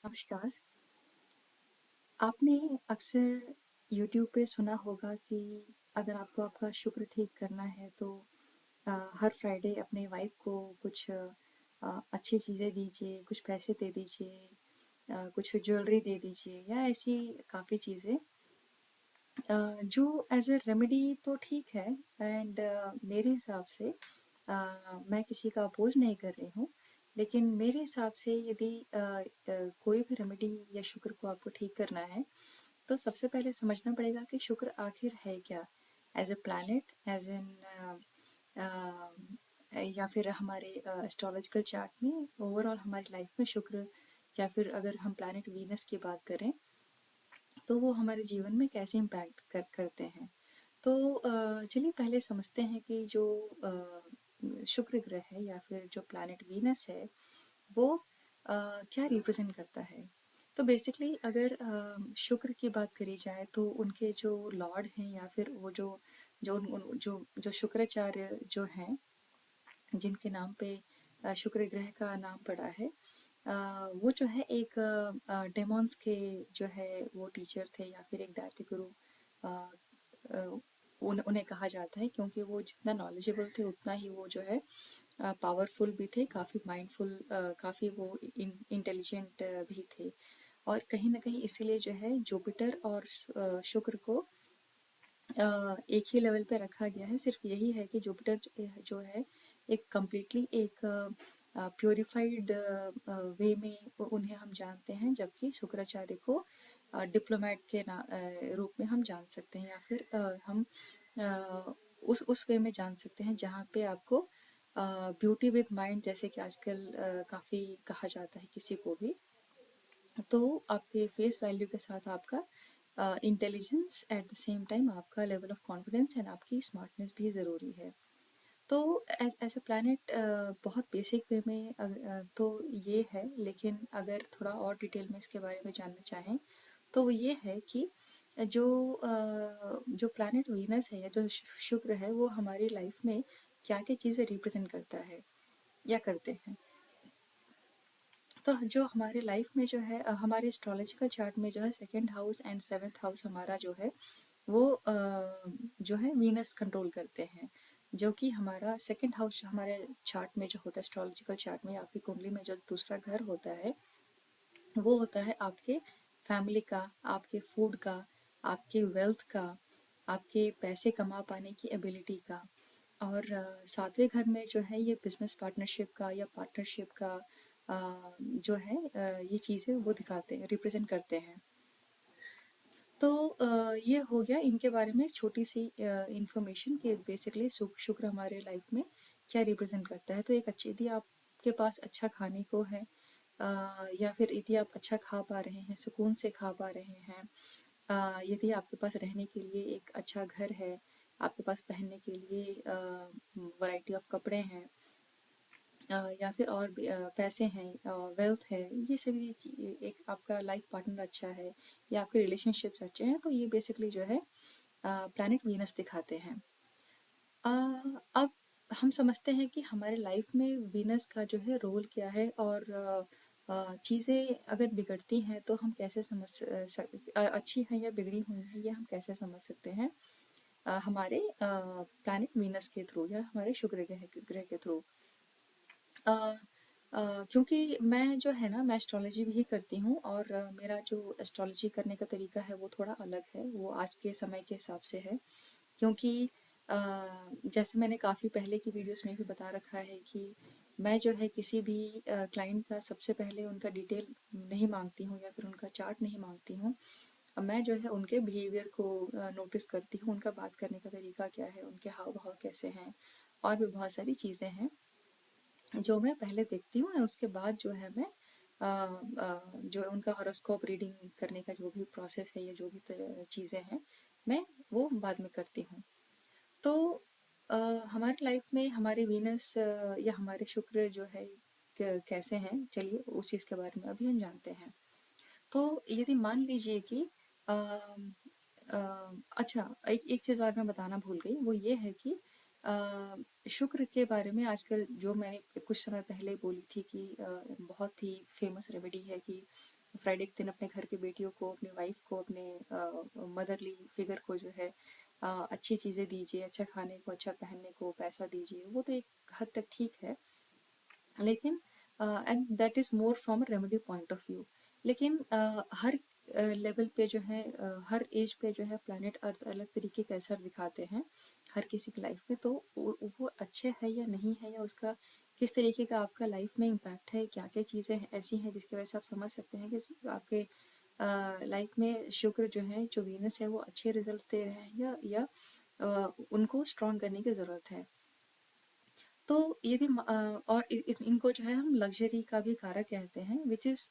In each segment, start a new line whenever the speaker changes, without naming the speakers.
नमस्कार। आपने अक्सर यूट्यूब पे सुना होगा कि अगर आपको आपका शुक्र ठीक करना है तो हर फ्राइडे अपने वाइफ को कुछ अच्छी चीज़ें दीजिए, कुछ पैसे दे दीजिए, कुछ ज्वेलरी दे दीजिए या ऐसी काफ़ी चीज़ें जो एज़ अ रेमेडी तो ठीक है। एंड मेरे हिसाब से मैं किसी का अपोज नहीं कर रही हूँ, लेकिन मेरे हिसाब से यदि कोई भी रेमेडी या शुक्र को आपको ठीक करना है तो सबसे पहले समझना पड़ेगा कि शुक्र आखिर है क्या, as a planet, as an या फिर हमारे एस्ट्रोलॉजिकल चार्ट में ओवरऑल हमारी लाइफ में शुक्र, या फिर अगर हम प्लैनेट वीनस की बात करें तो वो हमारे जीवन में कैसे इम्पैक्ट करते हैं। तो चलिए पहले समझते हैं कि जो शुक्र ग्रह है या फिर जो प्लैनेट वीनस है वो क्या रिप्रेजेंट करता है। तो बेसिकली अगर शुक्र की बात करी जाए तो उनके जो लॉर्ड हैं या फिर वो जो जो जो जो शुक्राचार्य जो हैं जिनके नाम पे शुक्र ग्रह का नाम पड़ा है, वो जो है एक डेमोन्स के जो है वो टीचर थे या फिर एक दैत्य गुरु अ, अ, उन्हें कहा जाता है, क्योंकि वो जितना नॉलेजेबल थे उतना ही वो जो है पावरफुल भी थे, काफ़ी माइंडफुल, काफ़ी वो इंटेलिजेंट भी थे। और कहीं ना कहीं इसीलिए जो है जुपिटर और शुक्र को एक ही लेवल पे रखा गया है। सिर्फ यही है कि जुपिटर जो है एक कम्प्लीटली एक प्योरीफाइड वे में उन्हें हम जानते हैं, जबकि शुक्राचार्य को डिप्लोमेट के रूप में हम जान सकते हैं, या फिर हम उस वे में जान सकते हैं जहाँ पे आपको ब्यूटी विद माइंड, जैसे कि आजकल काफ़ी कहा जाता है किसी को भी, तो आपके फेस वैल्यू के साथ आपका intelligence, at the same time आपका लेवल ऑफ कॉन्फिडेंस एंड आपकी स्मार्टनेस भी ज़रूरी है। तो एज ए प्लानट बहुत बेसिक वे में तो ये है, लेकिन अगर थोड़ा और डिटेल में इसके बारे में जानना चाहें तो वो ये है कि जो जो प्लानट वीनस है या जो शुक्र है वो हमारी लाइफ में क्या क्या चीज़ें रिप्रेजेंट करता है या करते हैं। तो जो हमारे लाइफ में जो है हमारे एस्ट्रोलॉजिकल चार्ट में जो है second house and seventh house हमारा जो है वो जो है वीनस कंट्रोल करते हैं। जो कि हमारा सेकंड हाउस जो हमारे चार्ट में जो होता है, एस्ट्रोलॉजिकल चार्ट में आपकी कुंडली में जो दूसरा घर होता है वो होता है आपके फैमिली का, आपके फूड का, आपके वेल्थ का, आपके पैसे कमा पाने की एबिलिटी का। और सातवें घर में जो है ये बिजनेस पार्टनरशिप का या पार्टनरशिप का जो है ये चीज़ें वो दिखाते हैं, रिप्रेजेंट करते हैं। तो ये हो गया इनके बारे में छोटी सी इंफॉर्मेशन कि बेसिकली शुक्र हमारे लाइफ में क्या रिप्रेजेंट करता है। तो एक अच्छी, यदि आपके पास अच्छा खाने को है या फिर यदि आप अच्छा खा पा रहे हैं, सुकून से खा पा रहे हैं, यदि आपके पास रहने के लिए एक अच्छा घर है, आपके पास पहनने के लिए वैरायटी ऑफ कपड़े हैं, या फिर और भी पैसे हैं, वेल्थ है, ये सभी एक आपका लाइफ पार्टनर अच्छा है या आपके रिलेशनशिप्स अच्छे हैं, तो ये बेसिकली जो है प्लैनेट वीनस दिखाते हैं। अ, अब हम समझते हैं कि हमारे लाइफ में वीनस का जो है रोल क्या है, और चीज़ें अगर बिगड़ती हैं तो हम कैसे समझ अच्छी हैं या बिगड़ी हुई हैं ये हम कैसे समझ सकते हैं हमारे प्लैनेट वीनस के थ्रू या हमारे शुक्र ग्रह के थ्रू। अ, क्योंकि मैं जो है ना, मैं एस्ट्रोलॉजी भी करती हूँ, और मेरा जो एस्ट्रोलॉजी करने का तरीका है वो थोड़ा अलग है, वो आज के समय के हिसाब से है। क्योंकि अ, जैसे मैंने काफ़ी पहले की वीडियोस में भी बता रखा है कि मैं जो है किसी भी क्लाइंट का सबसे पहले उनका डिटेल नहीं मांगती हूँ या फिर उनका चार्ट नहीं मांगती हूँ। मैं जो है उनके बिहेवियर को नोटिस करती हूँ, उनका बात करने का तरीका क्या है, उनके हाव भाव कैसे हैं, और भी बहुत सारी चीज़ें हैं जो मैं पहले देखती हूँ, और उसके बाद जो है मैं जो उनका हॉरोस्कोप रीडिंग करने का जो भी प्रोसेस है या जो भी चीज़ें हैं मैं वो बाद में करती हूँ। तो अ, हमारी लाइफ में हमारे वीनस या हमारे शुक्र जो है कैसे हैं, चलिए उस चीज़ के बारे में अभी हम जानते हैं। तो यदि मान लीजिए कि अ, अच्छा, एक एक चीज़ और मैं बताना भूल गई, वो ये है कि शुक्र के बारे में आजकल जो मैंने कुछ समय पहले बोली थी कि बहुत ही फेमस रेमेडी है कि फ्राइडे के दिन अपने घर की बेटियों को, अपनी वाइफ को, अपने मदरली फिगर को जो है अच्छी चीज़ें दीजिए, अच्छा खाने को, अच्छा पहनने को पैसा दीजिए, वो तो एक हद तक ठीक है। लेकिन and that is more from a remedy point of view. लेकिन हर लेवल पे जो है, हर एज पे जो है प्लैनेट अर्थ अलग तरीके का असर दिखाते हैं हर किसी की लाइफ में। तो वो अच्छे है या नहीं है, या उसका किस तरीके का आपका लाइफ में इम्पैक्ट है, क्या क्या चीज़ें ऐसी हैं जिसकी वजह से आप समझ सकते हैं कि आपके लाइफ में शुक्र जो है, जो वीनस है, वो अच्छे रिजल्ट्स दे रहे हैं उनको स्ट्रॉन्ग करने की ज़रूरत है। तो यदि और इनको जो है हम लग्जरी का भी कारक कहते हैं, which is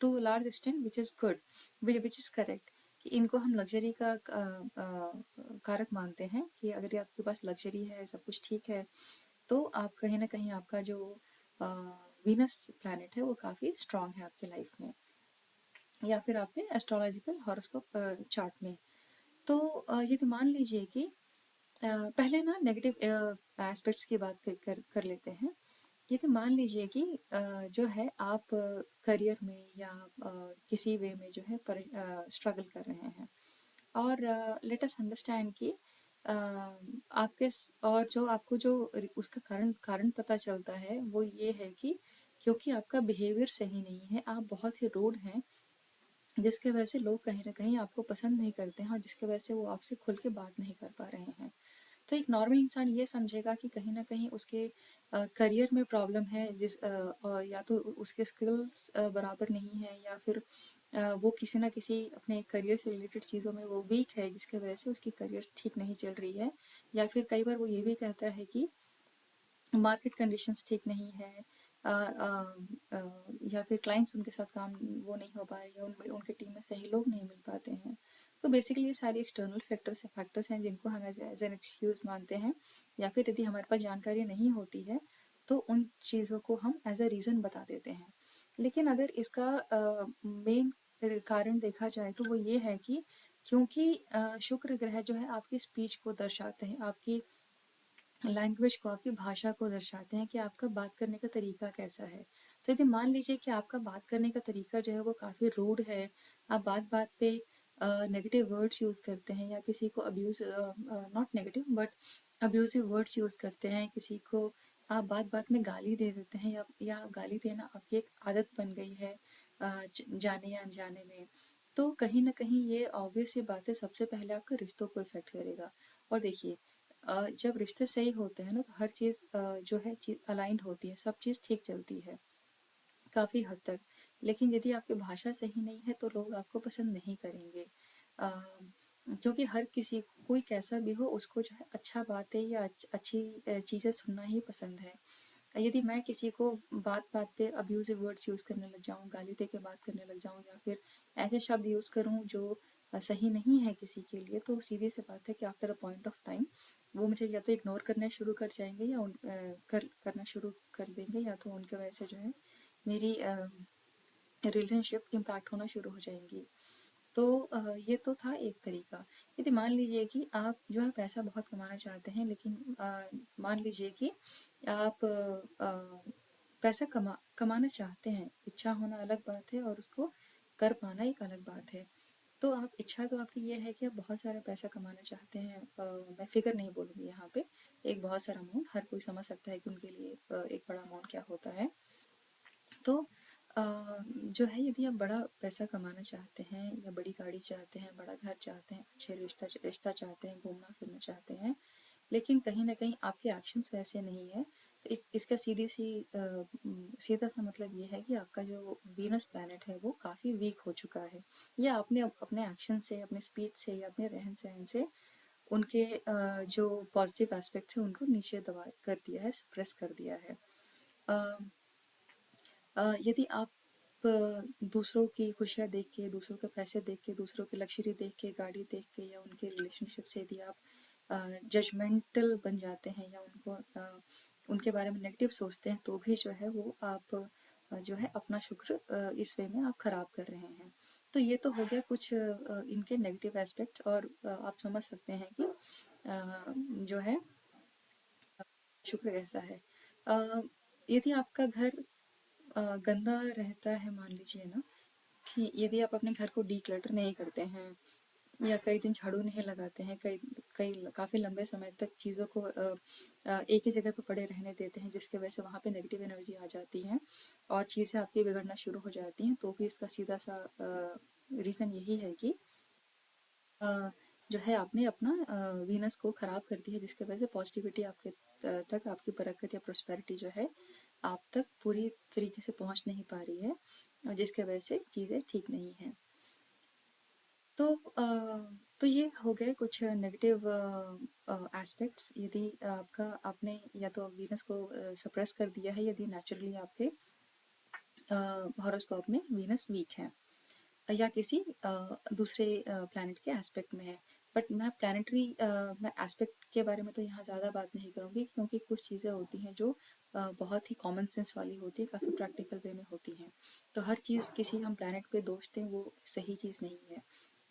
to large extent which is good, which is correct, कि इनको हम लग्जरी का कारक मानते हैं कि अगर आपके पास लग्जरी है, सब कुछ ठीक है, तो आप कहीं ना कहीं आपका जो वीनस प्लैनेट है वो काफ़ी स्ट्रांग है आपकी लाइफ में, या फिर आपके एस्ट्रोलॉजिकल हॉरोस्कोप चार्ट में। तो यदि मान लीजिए कि पहले ना नेगेटिव एस्पेक्ट्स की बात कर लेते हैं। ये तो मान लीजिए कि जो है आप करियर में या किसी वे में जो है स्ट्रगल कर रहे हैं, और लेट अस अंडरस्टैंड कि आपके और जो आपको जो उसका कारण कारण पता चलता है वो ये है कि क्योंकि आपका बिहेवियर सही नहीं है, आप बहुत ही रूड हैं, जिसके वजह से लोग कहीं ना कहीं आपको पसंद नहीं करते हैं, और जिसके वजह से वो आपसे खुल के बात नहीं कर पा रहे हैं। तो एक नॉर्मल इंसान ये समझेगा कि कहीं ना कहीं उसके करियर में प्रॉब्लम है, या तो उसके स्किल्स बराबर नहीं है, या फिर वो किसी ना किसी अपने करियर से रिलेटेड चीज़ों में वो वीक है, जिसके वजह से उसकी करियर ठीक नहीं चल रही है। या फिर कई बार वो ये भी कहता है कि मार्केट कंडीशंस ठीक नहीं है, या फिर क्लाइंट्स उनके साथ काम वो नहीं हो पा रही है, उनके टीम में सही लोग नहीं मिल पाते हैं। तो बेसिकली ये सारी एक्सटर्नल फैक्टर्स हैं जिनको हम एज एन एक्सक्यूज मानते हैं, या फिर यदि हमारे पास जानकारी नहीं होती है तो उन चीज़ों को हम एज अ रीज़न बता देते हैं। लेकिन अगर इसका मेन कारण देखा जाए तो वो ये है कि क्योंकि शुक्र ग्रह जो है आपकी स्पीच को दर्शाते हैं, आपकी लैंग्वेज को, आपकी भाषा को दर्शाते हैं कि आपका बात करने का तरीका कैसा है। तो यदि मान लीजिए कि आपका बात करने का तरीका जो है वो काफ़ी रूड है, आप बात बात पे नेगेटिव वर्ड्स यूज़ करते हैं, या किसी को abuse, not negative but abusive words use करते हैं, किसी को आप बात बात में गाली दे देते हैं, या गाली देना आपकी एक आदत बन गई है जाने या अनजाने में, तो कहीं ना कहीं ये ऑब्वियस सी बात है, सबसे पहले आपके रिश्तों को इफेक्ट करेगा। और देखिए, जब रिश्ते सही होते हैं ना, तो हर चीज़ जो है अलाइंड होती है, सब चीज़ ठीक चलती है काफ़ी हद तक। लेकिन यदि आपकी भाषा सही नहीं है तो लोग आपको पसंद नहीं करेंगे, क्योंकि हर किसी को, कोई कैसा भी हो, उसको जो है अच्छा बातें या अच्छी चीज़ें सुनना ही पसंद है। यदि मैं किसी को बात बात पे अब्यूजिव वर्ड्स यूज़ करने लग जाऊँ, गाली दे के बात करने लग जाऊँ, या फिर ऐसे शब्द यूज़ करूँ जो सही नहीं है किसी के लिए, तो सीधी सी बात है कि after a point of time वो मुझे या तो इग्नोर करना शुरू कर जाएंगे, या करना शुरू कर देंगे, या तो उनके वजह से जो है मेरी रिलेशनशिप इम्पैक्ट होना शुरू हो जाएंगी। तो ये तो था एक तरीका। यदि मान लीजिए कि आप जो है पैसा बहुत कमाना चाहते हैं, लेकिन मान लीजिए कि आप पैसा कमाना चाहते हैं, इच्छा होना अलग बात है और उसको कर पाना एक अलग बात है। तो आप, इच्छा तो आपकी ये है कि आप बहुत सारा पैसा कमाना चाहते हैं, मैं फिगर नहीं बोलूँगी यहाँ पे, एक बहुत सारा अमाउंट, हर कोई समझ सकता है कि उनके लिए एक बड़ा अमाउंट क्या होता है। तो जो है, यदि आप बड़ा पैसा कमाना चाहते हैं, या बड़ी गाड़ी चाहते हैं, बड़ा घर चाहते हैं, अच्छे रिश्ता चाहते हैं, घूमना फिरना चाहते हैं, लेकिन कहीं ना कहीं आपके एक्शंस वैसे नहीं है, तो इसका सीधा सा मतलब ये है कि आपका जो वीनस प्लैनेट है वो काफ़ी वीक हो चुका है, या आपने अपने एक्शन से, अपने स्पीच से, या अपने रहन सहन से उनके जो पॉजिटिव एस्पेक्ट्स हैं उनको नीचे दबा कर दिया है, सप्रेस कर दिया है। यदि आप दूसरों की खुशियाँ देख के, दूसरों के पैसे देख के, दूसरों की लग्जरी देख के, गाड़ी देख के, या उनके रिलेशनशिप से यदि आप जजमेंटल बन जाते हैं, या उनके बारे में नेगेटिव सोचते हैं, तो भी जो है वो आप जो है अपना शुक्र इस वे में आप खराब कर रहे हैं। तो ये तो हो गया कुछ इनके नेगेटिव एस्पेक्ट, और आप समझ सकते हैं कि जो है शुक्र कैसा है। यदि आपका घर गंदा रहता है, मान लीजिए ना, कि यदि आप अपने घर को डीक्लटर नहीं करते हैं या कई दिन झाड़ू नहीं लगाते हैं, कई कई काफ़ी लंबे समय तक चीज़ों को एक ही जगह पर पड़े रहने देते हैं, जिसकी वजह से वहाँ पे नेगेटिव एनर्जी आ जाती है और चीज़ें आपकी बिगड़ना शुरू हो जाती हैं, तो भी इसका सीधा सा रीज़न यही है कि अ, जो है आपने अपना वीनस को ख़राब कर दिया है, जिसकी वजह से पॉजिटिविटी आपके तक, आपकी बरकत या प्रोस्पेरिटी जो है आप तक पूरी तरीके से पहुंच नहीं पा रही है, और जिसके वजह से चीज़ें ठीक नहीं हैं। तो तो ये हो गए कुछ नेगेटिव एस्पेक्ट्स। यदि आपका आपने या तो वीनस को सप्रेस कर दिया है, यदि नेचुरली आपके हॉरोस्कोप में वीनस वीक है या किसी दूसरे प्लैनेट के एस्पेक्ट में है। बट मैं प्लानिटरी मैं एस्पेक्ट के बारे में तो यहाँ ज़्यादा बात नहीं करूँगी, क्योंकि कुछ चीज़ें होती हैं जो बहुत ही कॉमन सेंस वाली होती है, काफ़ी प्रैक्टिकल वे में होती हैं। तो हर चीज़ किसी हम प्लानट पे दोष दें वो सही चीज़ नहीं है,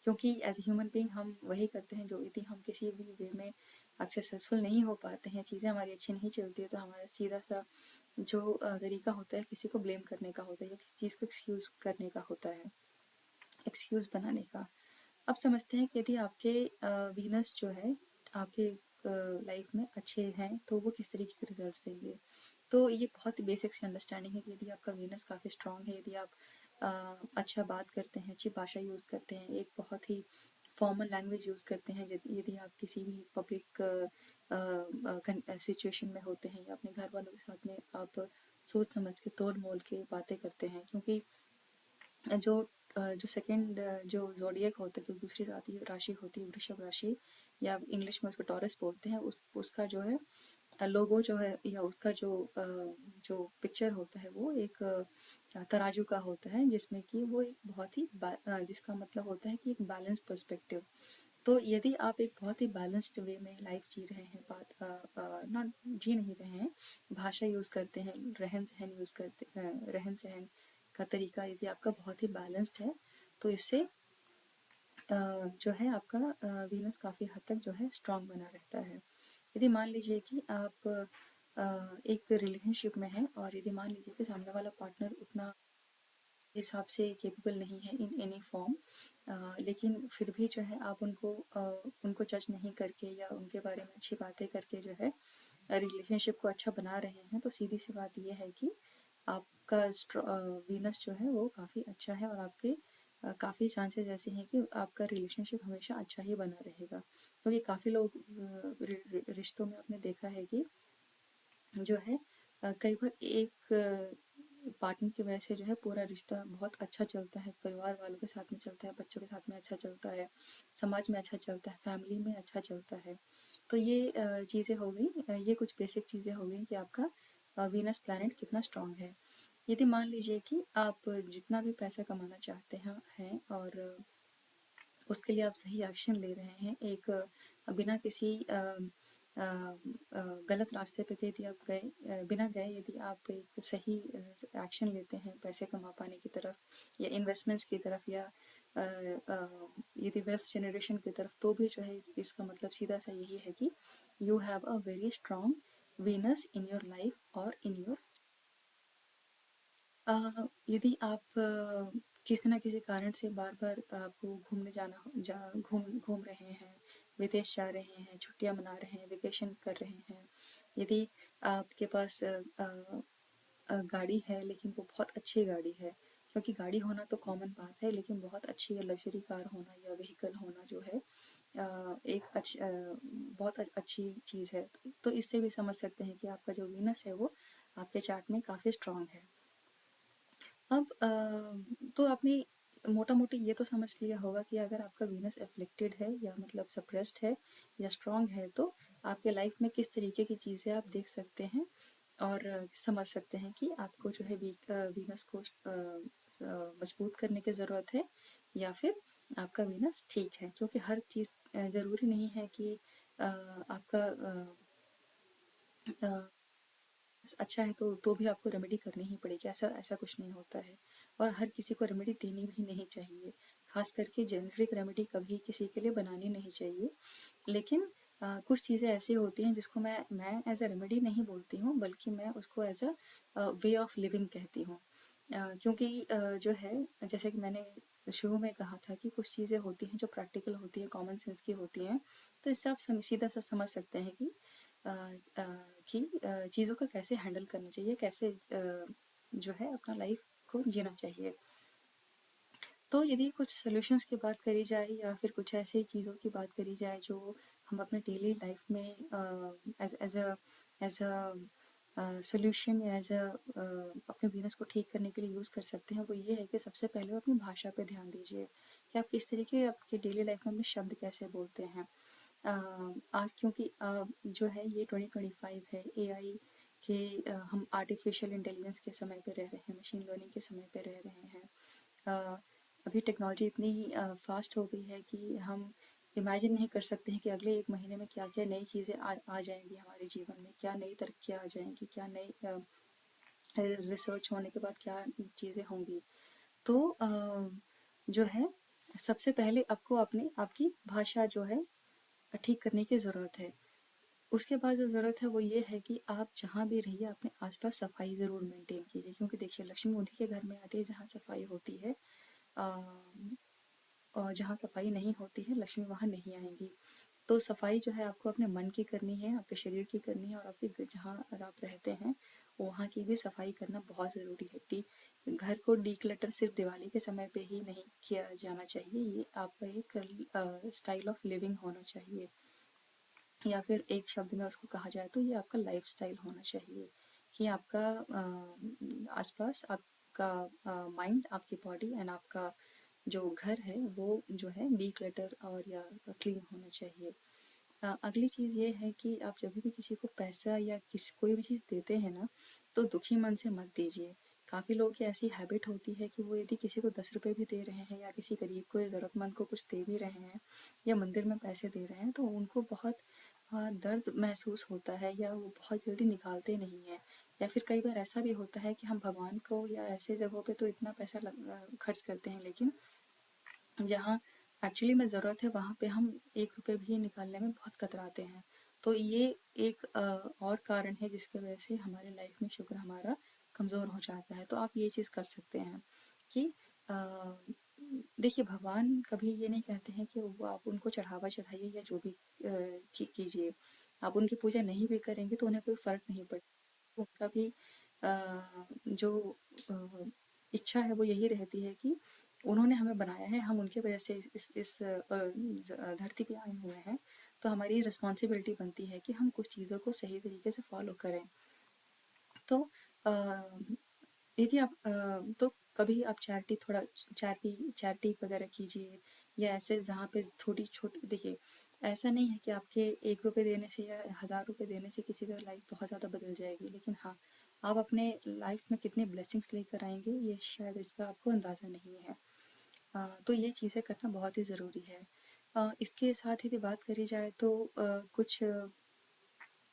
क्योंकि एज ह्यूमन बीइंग हम वही करते हैं जो, यदि हम किसी भी वे में सक्सेसफुल नहीं हो पाते हैं, चीज़ें हमारी अच्छी नहीं चलती है, तो हमारा सीधा सा जो तरीका होता है किसी को ब्लेम करने का होता है या किसी चीज़ को एक्सक्यूज़ करने का होता है, एक्सक्यूज़ बनाने का। अब समझते हैं कि यदि आपके वीनस जो है आपके लाइफ में अच्छे हैं तो वो किस तरीके के रिजल्ट्स देंगे। तो ये बहुत ही बेसिक सी अंडरस्टैंडिंग है कि यदि आपका वीनस काफ़ी स्ट्रांग है, यदि आप अच्छा बात करते हैं, अच्छी भाषा यूज़ करते हैं, एक बहुत ही फॉर्मल लैंग्वेज यूज़ करते हैं, यदि आप किसी भी पब्लिक सिचुएशन में होते हैं या अपने घर वालों के साथ में आप सोच समझ के तोल मोल के बातें करते हैं, क्योंकि जो जो सेकंड जो ज़ोडिएक होता है, जो दूसरी राशि होती है वृषभ राशि, या इंग्लिश में उसको टॉरस बोलते हैं, उसका जो है लोगो जो है या उसका जो पिक्चर होता है वो एक तराजू का होता है, जिसमें कि वो एक बहुत ही जिसका मतलब होता है कि एक बैलेंस पर्सपेक्टिव। तो यदि आप एक बहुत ही बैलेंस्ड वे में लाइफ जी रहे हैं, बात नॉट जी नहीं रहे हैं, भाषा यूज़ करते हैं, रहन सहन यूज़ करते रहन सहन का तरीका यदि आपका बहुत ही बैलेंस्ड है, तो इससे जो है आपका वीनस काफ़ी हद तक जो है स्ट्रांग बना रहता है। यदि मान लीजिए कि आप एक रिलेशनशिप में हैं और यदि मान लीजिए कि सामने वाला पार्टनर उतना हिसाब से केपेबल नहीं है इन एनी फॉर्म, लेकिन फिर भी जो है आप उनको जज नहीं करके या उनके बारे में अच्छी बातें करके जो है रिलेशनशिप को अच्छा बना रहे हैं, तो सीधी सी बात यह है कि आपका वीनस जो है वो काफ़ी अच्छा है और आपके काफ़ी चांसेस ऐसे हैं कि आपका रिलेशनशिप हमेशा अच्छा ही बना रहेगा। क्योंकि काफ़ी लोग रिश्तों में आपने देखा है कि जो है कई बार एक पार्टनर की वजह से जो है पूरा रिश्ता बहुत अच्छा चलता है, परिवार वालों के साथ में चलता है, बच्चों के साथ में अच्छा चलता है, समाज में अच्छा चलता है, फैमिली में अच्छा चलता है। तो ये चीज़ें हो गई, ये कुछ बेसिक चीज़ें हो गई कि आपका वीनस प्लैनेट कितना स्ट्रांग है। यदि मान लीजिए कि आप जितना भी पैसा कमाना चाहते हैं और उसके लिए आप सही एक्शन ले रहे हैं, एक बिना किसी गलत रास्ते पे यदि आप गए, बिना गए यदि आप एक सही एक्शन लेते हैं पैसे कमा पाने की तरफ या इन्वेस्टमेंट्स की तरफ या यदि वेल्थ जनरेशन की तरफ, तो भी जो है इसका मतलब सीधा सा यही है कि you have a very strong Venus in your life और इन योर यदि आप किसी न किसी कारण से बार बार आपको घूमने जाना घूम घूम रहे हैं, विदेश जा रहे हैं, छुट्टियां मना रहे हैं, वेकेशन कर रहे हैं, यदि आपके पास गाड़ी है लेकिन वो बहुत अच्छी गाड़ी है, क्योंकि गाड़ी होना तो कॉमन बात है, लेकिन बहुत अच्छी लग्जरी कार होना या व्हीकल होना जो है एक बहुत अच्छी चीज़ है। तो इससे भी समझ सकते हैं कि आपका जो वीनस है वो आपके चार्ट में काफ़ी स्ट्रांग है। अब तो आपने मोटा मोटी ये तो समझ लिया होगा कि अगर आपका वीनस एफ्लिक्टेड है या मतलब सप्रेस्ड है या स्ट्रांग है, तो आपके लाइफ में किस तरीके की चीज़ें आप देख सकते हैं और समझ सकते हैं कि आपको जो है वीनस को मजबूत करने की ज़रूरत है या फिर आपका वीनस ठीक है। क्योंकि हर चीज़ ज़रूरी नहीं है कि आपका अच्छा है तो भी आपको रेमेडी करनी ही पड़ेगी, ऐसा ऐसा कुछ नहीं होता है। और हर किसी को रेमेडी देनी भी नहीं चाहिए, खास करके जेनरिक रेमेडी कभी किसी के लिए बनानी नहीं चाहिए। लेकिन कुछ चीज़ें ऐसी होती हैं जिसको मैं एज अ रेमेडी नहीं बोलती हूँ, बल्कि मैं उसको as a way of living कहती हूँ। क्योंकि जो है, जैसे कि मैंने शुरू में कहा था कि कुछ चीज़ें होती हैं जो प्रैक्टिकल होती हैं, कॉमन सेंस की होती हैं। तो इससे आप सीधा सा समझ सकते हैं कि अ, चीज़ों का कैसे हैंडल करना चाहिए, कैसे जो है अपना लाइफ को जीना चाहिए। तो यदि कुछ सॉल्यूशंस की बात करी जाए या फिर कुछ ऐसी चीज़ों की बात करी जाए जो हम अपने डेली लाइफ में एज एज अ सॉल्यूशन या एज अपने वीकनेस को ठीक करने के लिए यूज़ कर सकते हैं, वो ये है कि सबसे पहले वो अपनी भाषा पे ध्यान दीजिए कि आप किस तरीके आपके डेली लाइफ में अपने शब्द कैसे बोलते हैं। आज क्योंकि जो है ये 2025 है, एआई के हम आर्टिफिशियल इंटेलिजेंस के समय पे रह रहे हैं, मशीन लर्निंग के समय पे रह रहे हैं। अ, अभी टेक्नोलॉजी इतनी फास्ट हो गई है कि हम इमेजिन नहीं कर सकते हैं कि अगले एक महीने में क्या क्या नई चीज़ें आ जाएंगी हमारे जीवन में, क्या नई तरक्कियाँ आ जाएंगी, क्या नई रिसर्च होने के बाद क्या चीज़ें होंगी। तो जो है सबसे पहले आपको अपने आपकी भाषा जो है ठीक करने की ज़रूरत है। उसके बाद जो ज़रूरत है वो ये है कि आप जहाँ भी रहिए अपने आसपास सफाई ज़रूर मेंटेन कीजिए, क्योंकि देखिए लक्ष्मी उन्हीं के घर में आती है जहाँ सफाई होती है। और जहाँ सफाई नहीं होती है लक्ष्मी वहाँ नहीं आएंगी। तो सफाई जो है आपको अपने मन की करनी है, आपके शरीर की करनी है, और आपके जहाँ आप रहते हैं वहाँ की भी सफाई करना बहुत ज़रूरी है। घर को डीक्लटर सिर्फ दिवाली के समय पे ही नहीं किया जाना चाहिए, ये आपका एक स्टाइल ऑफ लिविंग होना चाहिए, या फिर एक शब्द में उसको कहा जाए तो ये आपका लाइफ स्टाइल होना चाहिए कि आपका आसपास आपका माइंड, आपकी बॉडी एंड आपका जो घर है वो जो है डीक्लटर और या क्लीन होना चाहिए। अगली चीज़ ये है कि आप जब भी किसी को पैसा या कोई भी चीज़ देते हैं ना, तो दुखी मन से मत दीजिए। काफ़ी लोगों की ऐसी हैबिट होती है कि वो यदि किसी को 10 रुपये भी दे रहे हैं या किसी गरीब को या ज़रूरतमंद को कुछ दे भी रहे हैं या मंदिर में पैसे दे रहे हैं, तो उनको बहुत दर्द महसूस होता है या वो बहुत जल्दी निकालते नहीं हैं। या फिर कई बार ऐसा भी होता है कि हम भगवान को या ऐसे जगहों पे तो इतना पैसा खर्च करते हैं, लेकिन जहाँ एक्चुअली में ज़रूरत है वहाँ पे हम 1 रुपये भी निकालने में बहुत कतराते हैं। तो ये एक और कारण है जिसकी वजह से हमारे लाइफ में शुक्र हमारा कमज़ोर हो जाता है। तो आप ये चीज़ कर सकते हैं कि अ, देखिए भगवान कभी ये नहीं कहते हैं कि वो आप उनको चढ़ावा चढ़ाइए या जो भी कीजिए। आप उनकी पूजा नहीं भी करेंगे तो उन्हें कोई फ़र्क नहीं पड़ता। उनका भी जो इच्छा है वो यही रहती है कि उन्होंने हमें बनाया है, हम उनकी वजह से इस धरती पे आए हुए हैं। तो हमारी रिस्पॉन्सिबिलिटी बनती है कि हम कुछ चीज़ों को सही तरीके से फॉलो करें। तो अ, यदि आप तो कभी आप चैरिटी वगैरह कीजिए, या ऐसे जहाँ पे छोटी छोटी, देखिए ऐसा नहीं है कि आपके 1 रुपये देने से या 1000 रुपये देने से किसी का लाइफ बहुत ज़्यादा बदल जाएगी, लेकिन हाँ, आप अपने लाइफ में कितने ब्लेसिंग्स लेकर आएंगे ये शायद इसका आपको अंदाज़ा नहीं है। तो ये चीज़ें करना बहुत ही ज़रूरी है। इसके साथ यदि बात करी जाए तो कुछ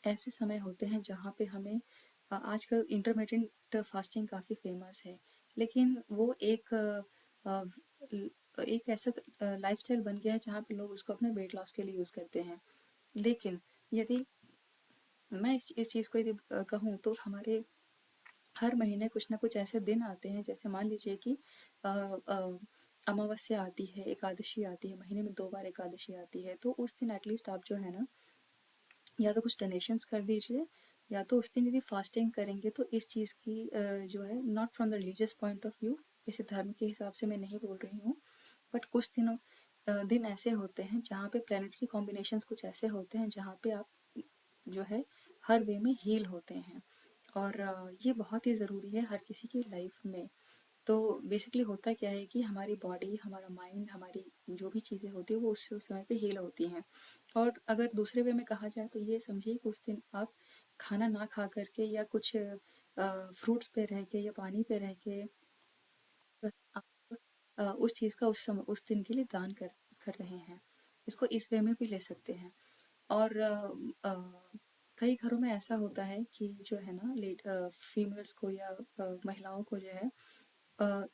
ऐसे समय होते हैं जहाँ पे हमें आजकल इंटरमिटेंट फास्टिंग काफ़ी फेमस है, लेकिन वो एक ऐसा लाइफस्टाइल बन गया है जहाँ पे लोग उसको अपने वेट लॉस के लिए यूज़ करते हैं। लेकिन यदि मैं इस चीज़ को यदि कहूँ तो हमारे हर महीने कुछ ना कुछ ऐसे दिन आते हैं, जैसे मान लीजिए कि अमावस्या आती है, एकादशी आती है, महीने में 2 बार एकादशी आती है, तो उस दिन एटलीस्ट आप जो है ना, या तो कुछ डोनेशंस कर दीजिए, या तो उस दिन यदि फास्टिंग करेंगे तो इस चीज़ की जो है, not from the religious point of view, किसी धर्म के हिसाब से मैं नहीं बोल रही हूँ, बट कुछ दिन ऐसे होते हैं जहाँ पे प्लानिटरी कॉम्बिनेशंस कुछ ऐसे होते हैं जहाँ पे आप जो है हर वे में हील होते हैं, और ये बहुत ही ज़रूरी है हर किसी की लाइफ में। तो बेसिकली होता क्या है कि हमारी बॉडी, हमारा माइंड, हमारी जो भी चीज़ें होती है वो उस समय पे हील होती हैं। और अगर दूसरे वे में कहा जाए तो ये समझिए कि उस दिन आप खाना ना खा करके या कुछ फ्रूट्स पे रह के या पानी पे रह के आप उस चीज़ का उस दिन के लिए दान कर रहे हैं। इसको इस वे में भी ले सकते हैं। और कई घरों में ऐसा होता है कि जो है ना, फीमेल्स को या महिलाओं को जो है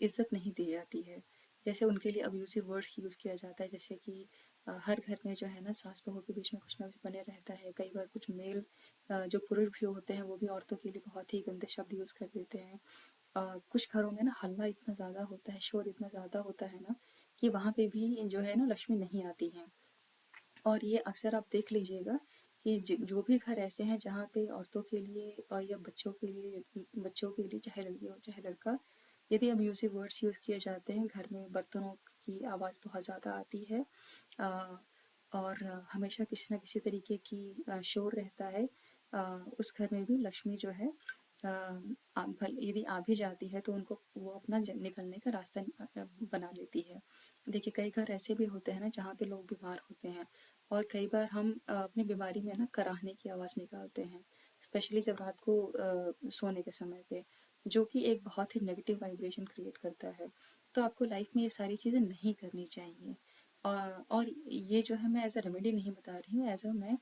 इज्जत नहीं दी जाती है। जैसे उनके लिए अब्यूसिव वर्ड्स यूज़ किया जाता है, जैसे कि हर घर में जो है ना सास बहू के बीच में कुछ ना कुछ बने रहता है। कई बार कुछ जो पुरुष भी होते हैं वो भी औरतों के लिए बहुत ही गंदे शब्द यूज़ कर देते हैं। कुछ घरों में ना हल्ला इतना ज़्यादा होता है, शोर इतना ज़्यादा होता है ना कि वहाँ पे भी जो है ना लक्ष्मी नहीं आती हैं। और ये अक्सर आप देख लीजिएगा कि जो भी घर ऐसे हैं जहाँ पे औरतों के लिए या बच्चों के लिए चाहे लड़की हो चाहे लड़का, यदि अब्यूसिव वर्ड्स यूज़ किए जाते हैं, घर में बर्तनों की आवाज़ बहुत ज़्यादा आती है, अ, और हमेशा किसी न किसी तरीके की शोर रहता है, अ, उस घर में भी लक्ष्मी जो है यदि आ भी जाती है तो उनको वो अपना निकलने का रास्ता बना लेती है। देखिए कई घर ऐसे भी होते हैं ना जहाँ पे लोग बीमार होते हैं, और कई बार हम अपनी बीमारी में ना कराहने की आवाज़ निकालते हैं, स्पेशली जब रात को सोने के समय पे, जो कि एक बहुत ही नेगेटिव वाइब्रेशन क्रिएट करता है। तो आपको लाइफ में ये सारी चीज़ें नहीं करनी चाहिए। और ये जो है मैं एज अ रेमेडी नहीं बता रही हूँ, एज अ मैं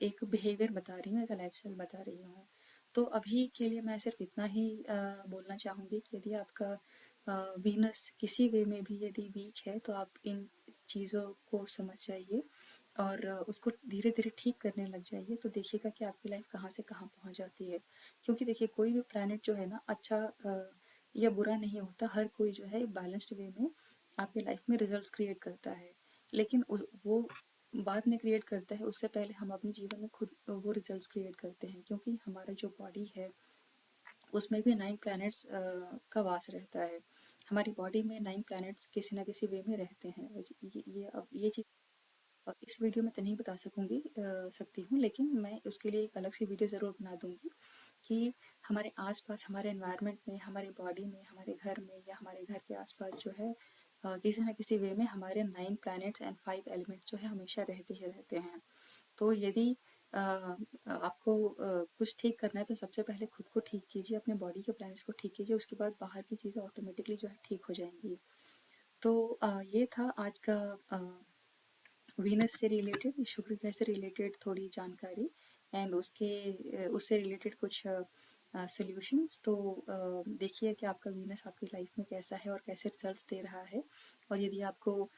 एक बिहेवियर बता रही हूँ, एज अ लाइफस्टाइल बता रही हूँ। तो अभी के लिए मैं सिर्फ इतना ही बोलना चाहूँगी कि यदि आपका वीनस किसी वे में भी यदि वीक है तो आप इन चीज़ों को समझ जाइए और उसको धीरे धीरे ठीक करने लग जाइए, तो देखिएगा कि आपकी लाइफ कहाँ से कहाँ पहुँच जाती है। क्योंकि देखिए कोई भी प्लैनेट जो है ना अच्छा या बुरा नहीं होता, हर कोई जो है बैलेंस्ड वे में आपकी लाइफ में रिजल्ट्स क्रिएट करता है। लेकिन वो बाद में क्रिएट करता है, उससे पहले हम अपने जीवन में खुद वो रिजल्ट्स क्रिएट करते हैं, क्योंकि हमारा जो बॉडी है उसमें भी 9 प्लैनेट्स का वास रहता है। हमारी बॉडी में 9 प्लैनेट्स किसी न किसी वे में रहते हैं। ये चीज़ इस वीडियो में तो नहीं बता सकती हूँ, लेकिन मैं उसके लिए एक अलग से वीडियो ज़रूर बना दूँगी कि हमारे आसपास, हमारे एनवायरनमेंट में, हमारी बॉडी में, हमारे घर में या हमारे घर के आसपास जो है किसी न किसी वे में हमारे 9 प्लैनेट्स एंड 5 एलिमेंट्स जो है हमेशा रहते ही रहते हैं। तो यदि आपको कुछ ठीक करना है तो सबसे पहले खुद को ठीक कीजिए, अपने बॉडी के प्लैनेट्स को ठीक कीजिए, उसके बाद बाहर की चीज़ें ऑटोमेटिकली जो है ठीक हो जाएंगी। तो ये था आज का वीनस से रिलेटेड, शुक्र ग्रह से रिलेटेड थोड़ी जानकारी, एंड उससे रिलेटेड कुछ सॉल्यूशंस। तो देखिए कि आपका वीनस आपकी लाइफ में कैसा है और कैसे रिजल्ट्स दे रहा है, और यदि आपको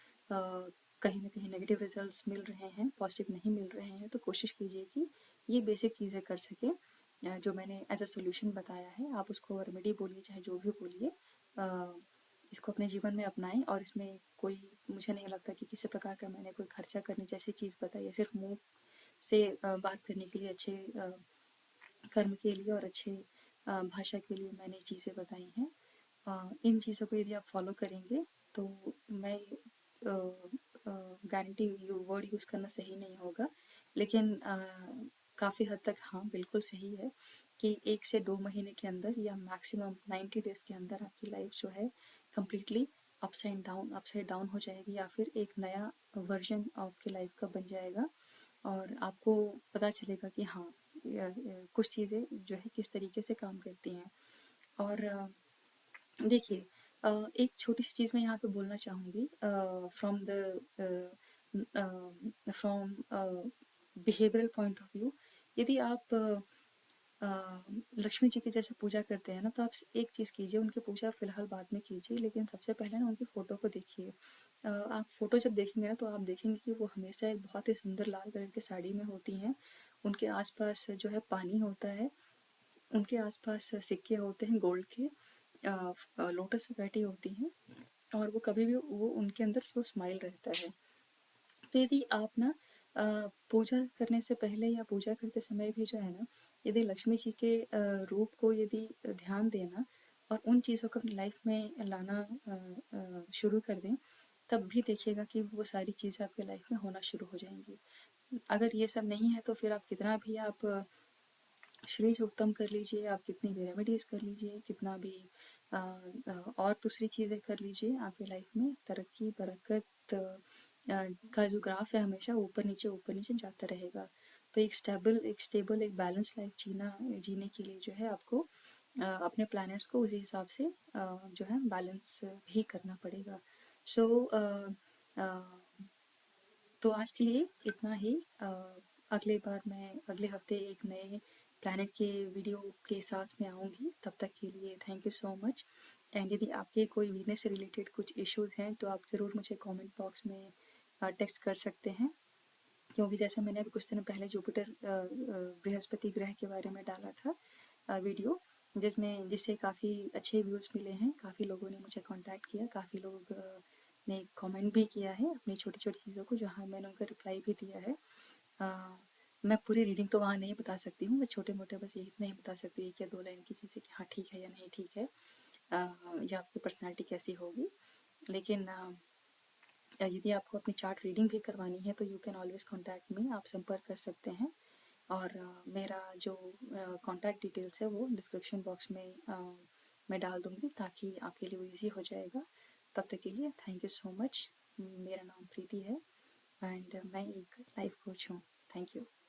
कहीं ना कहीं नेगेटिव रिजल्ट्स मिल रहे हैं, पॉजिटिव नहीं मिल रहे हैं, तो कोशिश कीजिए कि ये बेसिक चीज़ें कर सके जो मैंने एज अ सोल्यूशन बताया है। आप उसको रेमेडी बोलिए चाहे जो भी बोलिए, इसको अपने जीवन में अपनाएं, और इसमें कोई, मुझे नहीं लगता कि किसी प्रकार का मैंने कोई खर्चा करने जैसी चीज़ बताई है। सिर्फ मुंह से बात करने के लिए, अच्छे कर्म के लिए और अच्छे भाषा के लिए मैंने चीज़ें बताई हैं। इन चीज़ों को यदि आप फॉलो करेंगे तो मैं गारंटी वर्ड यूज़ करना सही नहीं होगा, लेकिन काफ़ी हद तक हाँ बिल्कुल सही है कि 1 से 2 महीने के अंदर या मैक्सिमम 90 डेज़ के अंदर आपकी लाइफ जो है कम्प्लीटली अपसाइड डाउन हो जाएगी, या फिर एक नया वर्जन आपकी लाइफ का बन जाएगा, और आपको पता चलेगा कि हाँ कुछ चीज़ें जो है किस तरीके से काम करती हैं। और देखिए एक छोटी सी चीज़ मैं यहाँ पे बोलना चाहूँगी, from behavioural point of view. यदि आप लक्ष्मी जी की जैसे पूजा करते हैं ना, तो आप एक चीज़ कीजिए, उनकी पूजा फिलहाल बाद में कीजिए, लेकिन सबसे पहले ना उनकी फ़ोटो को देखिए। आप फ़ोटो जब देखेंगे ना तो आप देखेंगे कि वो हमेशा एक बहुत ही सुंदर लाल कलर की साड़ी में होती हैं। उनके आसपास जो है पानी होता है, उनके आसपास सिक्के होते हैं गोल्ड के, लोटस पे बैठी होती हैं, और वो कभी भी वो उनके अंदर वो स्माइल रहता है। तो यदि आप ना पूजा करने से पहले या पूजा करते समय भी जो है ना, यदि लक्ष्मी जी के रूप को यदि ध्यान देना और उन चीज़ों को अपनी लाइफ में लाना शुरू कर दें, तब भी देखिएगा कि वो सारी चीज़ें आपकी लाइफ में होना शुरू हो जाएंगी। अगर ये सब नहीं है तो फिर आप कितना भी आप श्री सूक्तम कर लीजिए, आप कितनी भी रेमेडीज कर लीजिए, कितना भी और दूसरी चीज़ें कर लीजिए, आपकी लाइफ में तरक्की बरकत का जो ग्राफ है हमेशा ऊपर नीचे जाता रहेगा। तो एक स्टेबल एक बैलेंस लाइफ जीने के लिए जो है आपको अपने प्लैनेट्स को उसी हिसाब से जो है बैलेंस भी करना पड़ेगा। सो तो आज के लिए इतना ही। अगले बार मैं अगले हफ्ते एक नए प्लैनेट के वीडियो के साथ में आऊँगी। तब तक के लिए thank you so much. And यदि आपके कोई वीनस से रिलेटेड कुछ इश्यूज़ हैं तो आप ज़रूर मुझे कमेंट बॉक्स में टेक्स्ट कर सकते हैं, क्योंकि जैसे मैंने अभी कुछ दिन पहले जुपिटर बृहस्पति ग्रह के बारे में डाला था वीडियो, जिससे काफ़ी अच्छे व्यूज़ मिले हैं। काफ़ी लोगों ने मुझे कांटेक्ट किया, काफ़ी लोग ने कमेंट भी किया है अपनी छोटी-छोटी चीज़ों को, जहाँ मैंने उनको रिप्लाई भी दिया है। अ, मैं पूरी रीडिंग तो वहाँ नहीं बता सकती हूँ, मैं छोटे-मोटे बस ये इतना ही बता सकती हूँ, 1 या 2 लाइन की चीज़ें कि हाँ ठीक है या नहीं ठीक है, या आपकी पर्सनैलिटी कैसी होगी। लेकिन यदि आपको अपनी चार्ट रीडिंग भी करवानी है तो you can always contact me, आप संपर्क कर सकते हैं। और मेरा जो कॉन्टैक्ट डिटेल्स है वो डिस्क्रिप्शन बॉक्स में मैं डाल दूँगी, ताकि आपके लिए वो ईज़ी हो जाएगा। तब तक के लिए थैंक यू सो मच। मेरा नाम प्रीति है एंड मैं एक लाइफ कोच हूँ। Thank you.